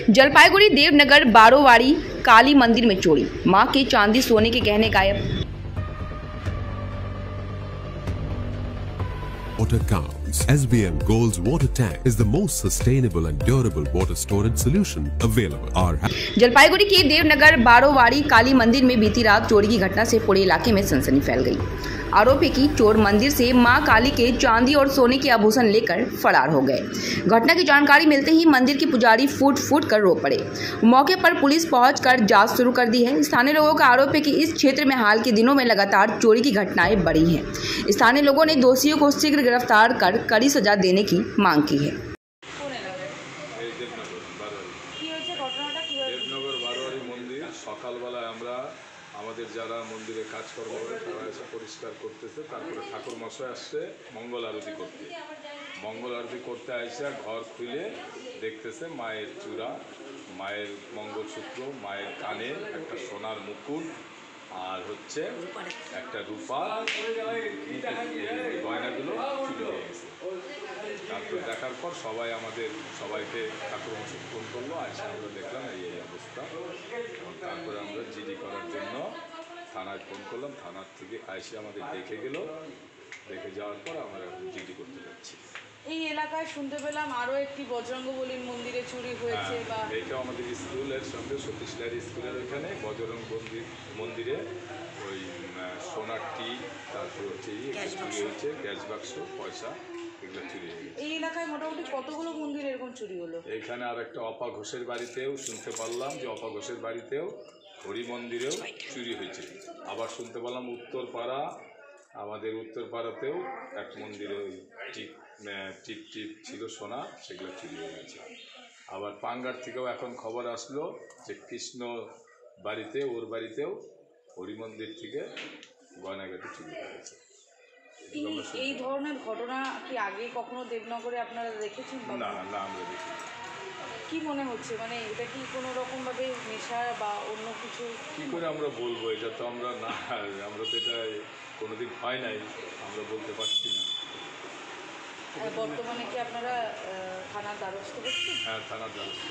जलपाईगुड़ी देवनगर बारोवाड़ी काली मंदिर में चोरी, मां के चांदी सोने के गहने गायब। Water counts. SBM Gold's water tank is the most sustainable and durable water storage solution available. Jalpaiguri के देवनगर बारोवाड़ी काली मंदिर में बीती रात चोरी की घटना से पूरे इलाके में सनसनी फैल गई। आरोपी की चोर मंदिर से मां काली के चांदी और सोने के आभूषण लेकर फरार हो गए। घटना की जानकारी मिलते ही मंदिर के पुजारी फूट फूट कर रो पड़े। मौके पर पुलिस पहुंचकर जांच शुरू कर दी है। स्थानीय लोगों का आरोप है कि इस क्षेत्र में हाल के दिनों में लगातार चोरी की घटनाएं बढ़ी हैं। स्थानीय लोगों ने दोषियों को शीघ्र गिरफ्तार कर कड़ी सजा देने की मांग की है। সকালবেলায় আমরা আমাদের যারা মন্দিরে কাজকর্ম করে তারা এসে পরিষ্কার করতেছে, তারপরে ঠাকুর মশাই আসছে মঙ্গল আরতি করতে। মঙ্গল আরতি করতে আইসা ঘর খুলে দেখতেছে মায়ের চূড়া, মায়ের মঙ্গলসূত্র, মায়ের কানে একটা সোনার মুকুট আর হচ্ছে একটা রূপা গয়নাগুলো চুরি হয়ে গেছে। তারপর দেখার পর সবাইকে ঠাকুর মশাই ফোন করলো, আইসা আমরা দেখলাম এই অবস্থা। তারপরে আমরা জিডি করার জন্য থানায় ফোন করলাম, থানার থেকে আইসে আমাদের দেখে গেল, দেখে যাওয়ার পর আমরা এখন জিডি করতে যাচ্ছি। এই এলাকায় শুনতে পেলাম আরও একটি বজরঙ্গবলীর মন্দিরে চুরি হয়েছে। বা এটা আমাদের স্কুলের সঙ্গে সতীশ লাইর স্কুলের ওইখানে বজরং মন্দিরে ওই সোনার টি, তারপর হচ্ছে চুরি হয়েছে, গ্যাস বাক্স, পয়সা, এগুলো চুরি হয়ে গেছে। এই এলাকায় মোটামুটি কতগুলো মন্দির এরকম চুরি হলো? এইখানে আর একটা অপা ঘোষের বাড়িতেও শুনতে পারলাম যে অপা ঘোষের বাড়িতেও হরি মন্দিরেও চুরি হয়েছে। আবার শুনতে পারলাম আমাদের উত্তরপাড়াতেও এক মন্দিরে ওই টিপ ছিল সোনা, সেগুলো চুরি হয়ে গেছে। আবার পাঙ্গার থেকেও এখন খবর আসলো যে কৃষ্ণ বাড়িতে, ওর বাড়িতেও হরি মন্দির থেকে গয়নাগাটি চুরি হয়ে গেছে। এই ধরনের ঘটনা কি আগে কখনো দেবনগরে আপনারা দেখেছেন? না, আমরা দেখি। কি মনে হচ্ছে, মানে এটা কি কোনো রকমভাবে নেশা বা অন্য কিছু? কী করে আমরা বলবো, এটা তো আমরা তো এটা কোনোদিন হয় নাই, আমরা বলতে পারছি না। বর্তমানে কি আপনারা থানার দ্বারস্থ করছেন? হ্যাঁ, থানার দ্বারস্থ।